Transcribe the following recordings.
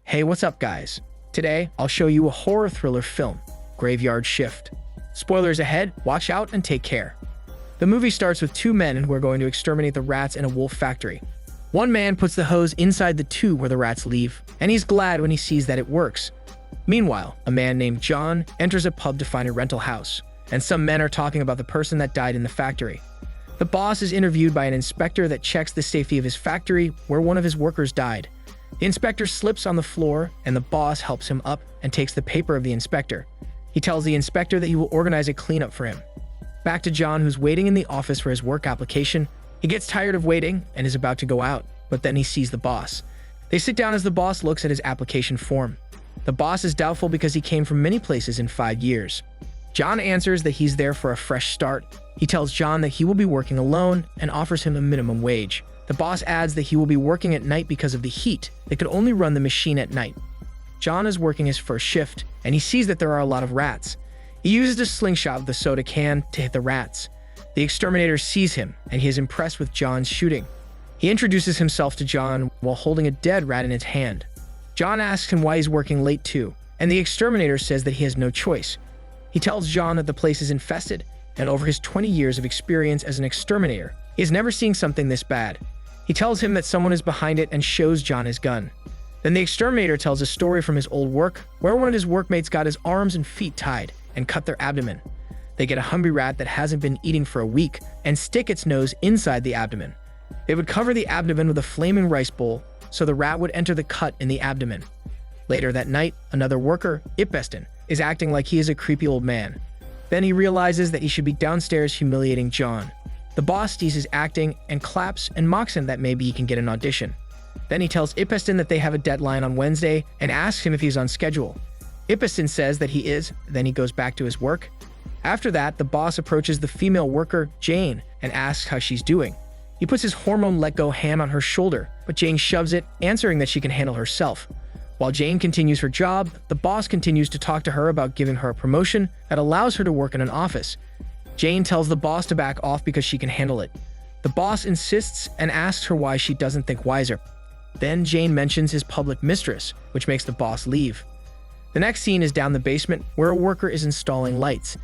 Hey, what's up guys? Today, I'll show you a horror thriller film, Graveyard Shift. Spoilers ahead, watch out and take care. The movie starts with two men who are going to exterminate the rats in a wolf factory. One man puts the hose inside the tube where the rats leave, and he's glad when he sees that it works. Meanwhile, a man named John enters a pub to find a rental house, and some men are talking about the person that died in the factory. The boss is interviewed by an inspector that checks the safety of his factory where one of his workers died. The inspector slips on the floor, and the boss helps him up and takes the paper of the inspector. He tells the inspector that he will organize a cleanup for him. Back to John, who's waiting in the office for his work application. He gets tired of waiting and is about to go out, but then he sees the boss. They sit down as the boss looks at his application form. The boss is doubtful because he came from many places in 5 years. John answers that he's there for a fresh start. He tells John that he will be working alone and offers him a minimum wage. The boss adds that he will be working at night because of the heat. They could only run the machine at night. John is working his first shift, and he sees that there are a lot of rats. He uses a slingshot with the soda can to hit the rats. The exterminator sees him, and he is impressed with John's shooting. He introduces himself to John while holding a dead rat in his hand. John asks him why he's working late too, and the exterminator says that he has no choice. He tells John that the place is infested, and over his 20 years of experience as an exterminator, he has never seen something this bad. He tells him that someone is behind it and shows John his gun. Then the exterminator tells a story from his old work where one of his workmates got his arms and feet tied and cut their abdomen. They get a hungry rat that hasn't been eating for a week and stick its nose inside the abdomen. They would cover the abdomen with a flaming rice bowl so the rat would enter the cut in the abdomen. Later that night, another worker, Ippeston, is acting like he is a creepy old man. Then he realizes that he should be downstairs humiliating John. The boss sees his acting and claps and mocks him that maybe he can get an audition. Then he tells Ippeston that they have a deadline on Wednesday and asks him if he's on schedule. Ippeston says that he is, then he goes back to his work. After that, the boss approaches the female worker, Jane, and asks how she's doing. He puts his hormone let-go hand on her shoulder, but Jane shoves it, answering that she can handle herself. While Jane continues her job, the boss continues to talk to her about giving her a promotion that allows her to work in an office. Jane tells the boss to back off because she can handle it. The boss insists and asks her why she doesn't think wiser. Then Jane mentions his public mistress, which makes the boss leave. The next scene is down the basement where a worker is installing lights.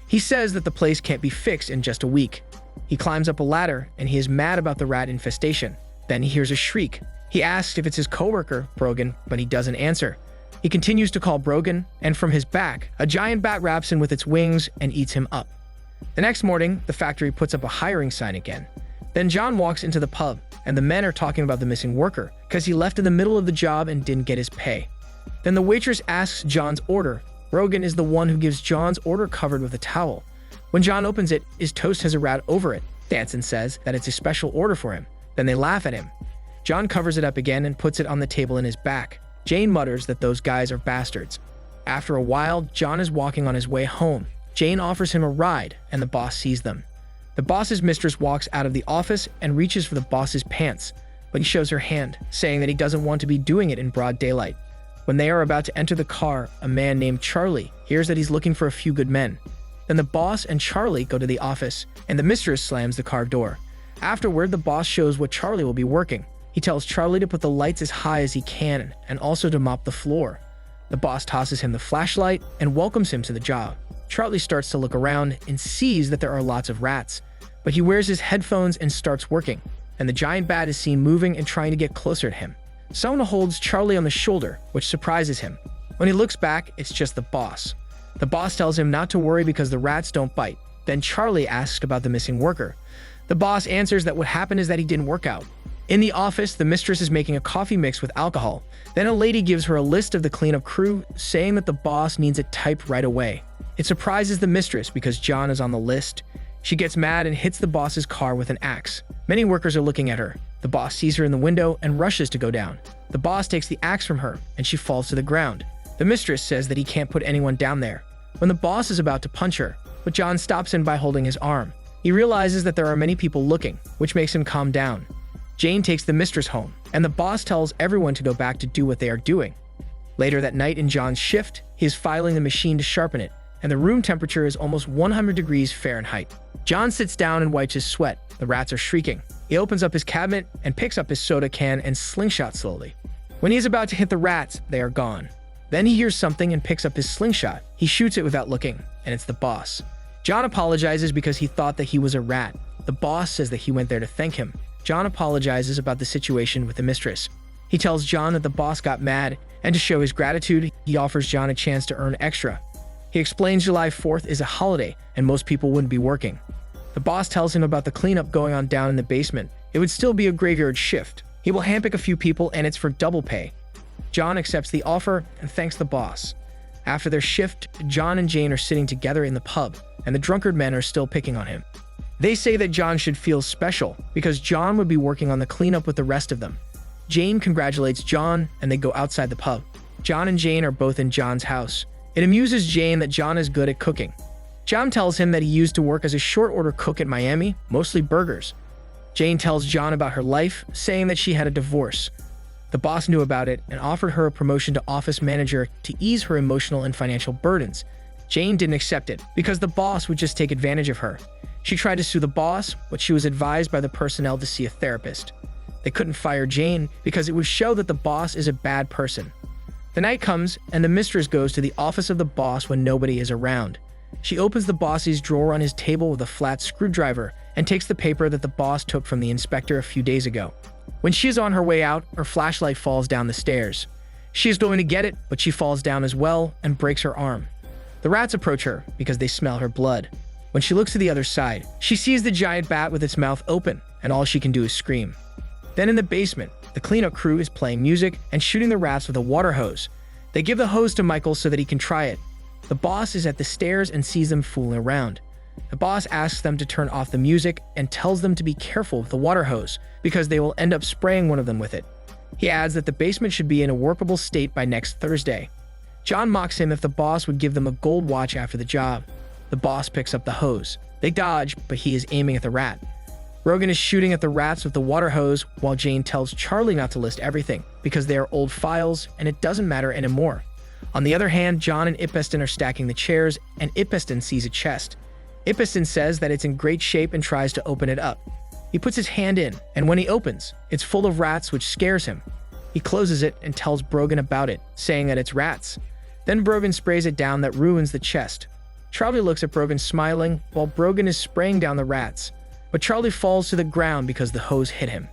He says that the place can't be fixed in just a week. He climbs up a ladder and he is mad about the rat infestation. Then he hears a shriek. He asks if it's his coworker, Brogan, but he doesn't answer. He continues to call Brogan, and from his back, a giant bat wraps in with its wings and eats him up. The next morning, the factory puts up a hiring sign again. Then John walks into the pub, and the men are talking about the missing worker because he left in the middle of the job and didn't get his pay. Then the waitress asks John's order. Brogan is the one who gives John's order covered with a towel. When John opens it, his toast has a rat over it. Danson says that it's a special order for him. Then they laugh at him. John covers it up again and puts it on the table in his back. Jane mutters that those guys are bastards. After a while, John is walking on his way home. Jane offers him a ride, and the boss sees them. The boss's mistress walks out of the office and reaches for the boss's pants, but he shows her hand, saying that he doesn't want to be doing it in broad daylight. When they are about to enter the car, a man named Charlie hears that he's looking for a few good men. Then the boss and Charlie go to the office, and the mistress slams the car door. Afterward, the boss shows what Charlie will be working. He tells Charlie to put the lights as high as he can and also to mop the floor. The boss tosses him the flashlight and welcomes him to the job. Charlie starts to look around and sees that there are lots of rats, but he wears his headphones and starts working, and the giant bat is seen moving and trying to get closer to him. Someone holds Charlie on the shoulder, which surprises him. When he looks back, it's just the boss. The boss tells him not to worry because the rats don't bite. Then Charlie asks about the missing worker. The boss answers that what happened is that he didn't work out. In the office, the mistress is making a coffee mix with alcohol. Then a lady gives her a list of the cleanup crew, saying that the boss needs it typed right away. It surprises the mistress because John is on the list. She gets mad and hits the boss's car with an axe. Many workers are looking at her. The boss sees her in the window and rushes to go down. The boss takes the axe from her and she falls to the ground. The mistress says that he can't put anyone down there. When the boss is about to punch her, but John stops him by holding his arm. He realizes that there are many people looking, which makes him calm down. Jane takes the mistress home, and the boss tells everyone to go back to do what they are doing. Later that night in John's shift, he is filing the machine to sharpen it. and the room temperature is almost 100 degrees Fahrenheit. John sits down and wipes his sweat. The rats are shrieking. He opens up his cabinet and picks up his soda can and slingshot slowly. When he is about to hit the rats, they are gone. Then he hears something and picks up his slingshot. He shoots it without looking, and it's the boss. John apologizes because he thought that he was a rat. The boss says that he went there to thank him. John apologizes about the situation with the mistress. He tells John that the boss got mad, and to show his gratitude, he offers John a chance to earn extra. He explains July 4th is a holiday, and most people wouldn't be working. The boss tells him about the cleanup going on down in the basement. It would still be a graveyard shift. He will handpick a few people, and it's for double pay. John accepts the offer and thanks the boss. After their shift, John and Jane are sitting together in the pub, and the drunkard men are still picking on him. They say that John should feel special because John would be working on the cleanup with the rest of them. Jane congratulates John, and they go outside the pub. John and Jane are both in John's house. It amuses Jane that John is good at cooking. John tells him that he used to work as a short-order cook at Miami, mostly burgers. Jane tells John about her life, saying that she had a divorce. The boss knew about it and offered her a promotion to office manager to ease her emotional and financial burdens. Jane didn't accept it because the boss would just take advantage of her. She tried to sue the boss, but she was advised by the personnel to see a therapist. They couldn't fire Jane because it would show that the boss is a bad person. The night comes, and the mistress goes to the office of the boss when nobody is around. She opens the boss's drawer on his table with a flat screwdriver and takes the paper that the boss took from the inspector a few days ago. When she is on her way out, her flashlight falls down the stairs. She is going to get it, but she falls down as well and breaks her arm. The rats approach her because they smell her blood. When she looks to the other side, she sees the giant bat with its mouth open, and all she can do is scream. Then in the basement, the cleanup crew is playing music and shooting the rats with a water hose. They give the hose to Michael so that he can try it. The boss is at the stairs and sees them fooling around. The boss asks them to turn off the music and tells them to be careful with the water hose because they will end up spraying one of them with it. He adds that the basement should be in a workable state by next Thursday. John mocks him if the boss would give them a gold watch after the job. The boss picks up the hose. They dodge, but he is aiming at the rat. Brogan is shooting at the rats with the water hose while Jane tells Charlie not to list everything because they are old files and it doesn't matter anymore. On the other hand, John and Ippeston are stacking the chairs and Ippeston sees a chest. Ippeston says that it's in great shape and tries to open it up. He puts his hand in, and when he opens, it's full of rats, which scares him. He closes it and tells Brogan about it, saying that it's rats. Then Brogan sprays it down that ruins the chest. Charlie looks at Brogan smiling while Brogan is spraying down the rats. But Charlie falls to the ground because the hose hit him.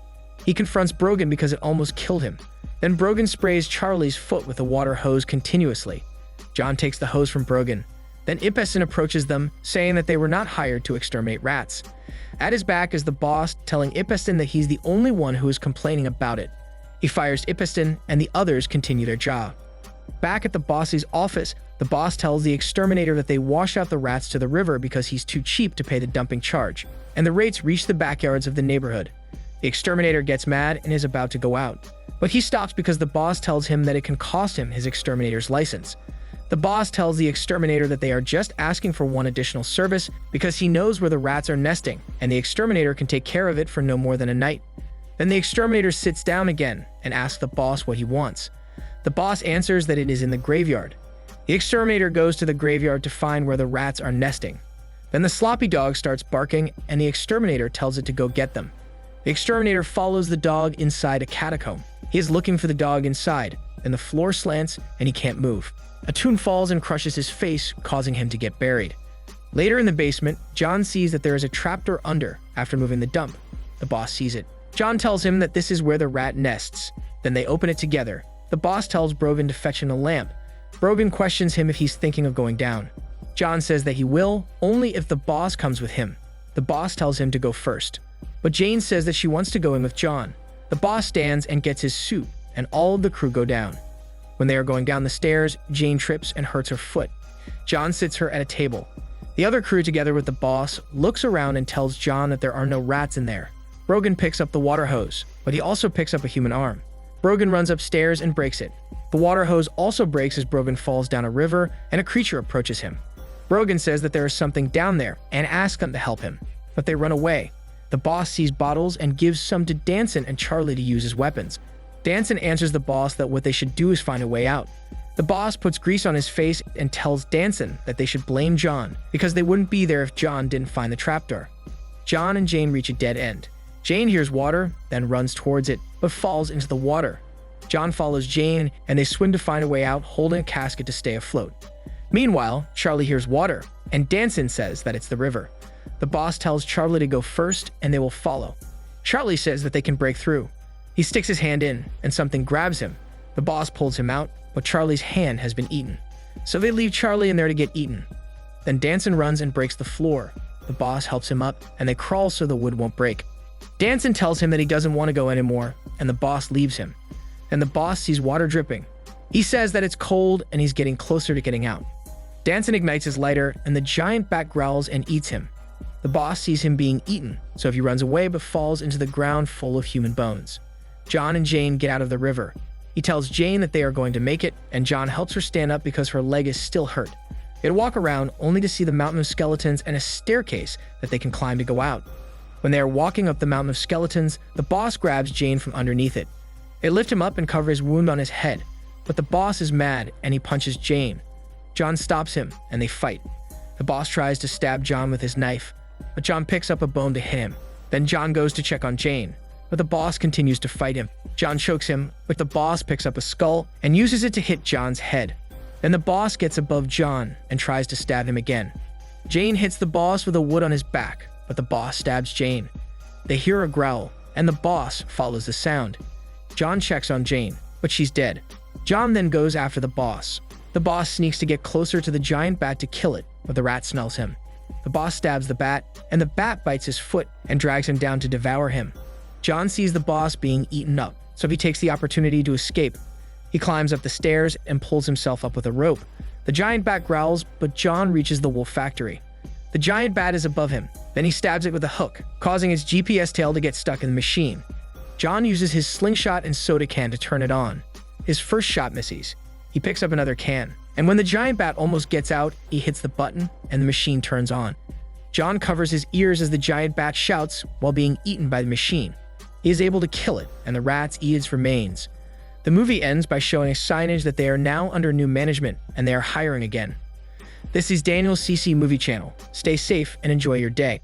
He confronts Brogan because it almost killed him. Then Brogan sprays Charlie's foot with a water hose continuously. John takes the hose from Brogan. Then Ippeston approaches them, saying that they were not hired to exterminate rats. At his back is the boss, telling Ippeston that he's the only one who is complaining about it. He fires Ippeston, and the others continue their job. Back at the boss's office, the boss tells the exterminator that they wash out the rats to the river because he's too cheap to pay the dumping charge, and the rates reach the backyards of the neighborhood. The exterminator gets mad and is about to go out, but he stops because the boss tells him that it can cost him his exterminator's license. The boss tells the exterminator that they are just asking for one additional service because he knows where the rats are nesting, and the exterminator can take care of it for no more than a night. Then the exterminator sits down again and asks the boss what he wants. The boss answers that it is in the graveyard. The exterminator goes to the graveyard to find where the rats are nesting. Then the sloppy dog starts barking, and the exterminator tells it to go get them. The exterminator follows the dog inside a catacomb. He is looking for the dog inside, then the floor slants, and he can't move. A tune falls and crushes his face, causing him to get buried. Later in the basement, John sees that there is a trapdoor under after moving the dump. The boss sees it. John tells him that this is where the rat nests. Then they open it together. The boss tells Brogan to fetch in a lamp. Brogan questions him if he's thinking of going down. John says that he will, only if the boss comes with him. The boss tells him to go first. But Jane says that she wants to go in with John. The boss stands and gets his suit, and all of the crew go down. When they are going down the stairs, Jane trips and hurts her foot. John sits her at a table. The other crew, together with the boss, looks around and tells John that there are no rats in there. Brogan picks up the water hose, but he also picks up a human arm. Brogan runs upstairs and breaks it. The water hose also breaks as Brogan falls down a river and a creature approaches him. Brogan says that there is something down there and asks them to help him, but they run away. The boss sees bottles and gives some to Danson and Charlie to use as weapons. Danson answers the boss that what they should do is find a way out. The boss puts grease on his face and tells Danson that they should blame John because they wouldn't be there if John didn't find the trapdoor. John and Jane reach a dead end. Jane hears water, then runs towards it, but falls into the water. John follows Jane, and they swim to find a way out, holding a casket to stay afloat. Meanwhile, Charlie hears water, and Danson says that it's the river. The boss tells Charlie to go first, and they will follow. Charlie says that they can break through. He sticks his hand in, and something grabs him. The boss pulls him out, but Charlie's hand has been eaten. So they leave Charlie in there to get eaten. Then Danson runs and breaks the floor. The boss helps him up, and they crawl so the wood won't break. Danson tells him that he doesn't want to go anymore, and the boss leaves him. Then the boss sees water dripping. He says that it's cold, and he's getting closer to getting out. Danson ignites his lighter, and the giant bat growls and eats him. The boss sees him being eaten, so he runs away but falls into the ground full of human bones. John and Jane get out of the river. He tells Jane that they are going to make it, and John helps her stand up because her leg is still hurt. They walk around only to see the mountain of skeletons and a staircase that they can climb to go out. When they are walking up the mountain of skeletons, the boss grabs Jane from underneath it. They lift him up and cover his wound on his head, but the boss is mad and he punches Jane. John stops him and they fight. The boss tries to stab John with his knife, but John picks up a bone to hit him. Then John goes to check on Jane, but the boss continues to fight him. John chokes him, but the boss picks up a skull and uses it to hit John's head. Then the boss gets above John and tries to stab him again. Jane hits the boss with a wood on his back, but the boss stabs Jane. They hear a growl, and the boss follows the sound. John checks on Jane, but she's dead. John then goes after the boss. The boss sneaks to get closer to the giant bat to kill it, but the rat smells him. The boss stabs the bat, and the bat bites his foot and drags him down to devour him. John sees the boss being eaten up, so he takes the opportunity to escape. He climbs up the stairs and pulls himself up with a rope. The giant bat growls, but John reaches the wolf factory. The giant bat is above him. Then he stabs it with a hook, causing its GPS tail to get stuck in the machine. John uses his slingshot and soda can to turn it on. His first shot misses. He picks up another can, and when the giant bat almost gets out, he hits the button and the machine turns on. John covers his ears as the giant bat shouts while being eaten by the machine. He is able to kill it, and the rats eat its remains. The movie ends by showing a signage that they are now under new management and they are hiring again. This is Daniel's CC Movie Channel. Stay safe and enjoy your day.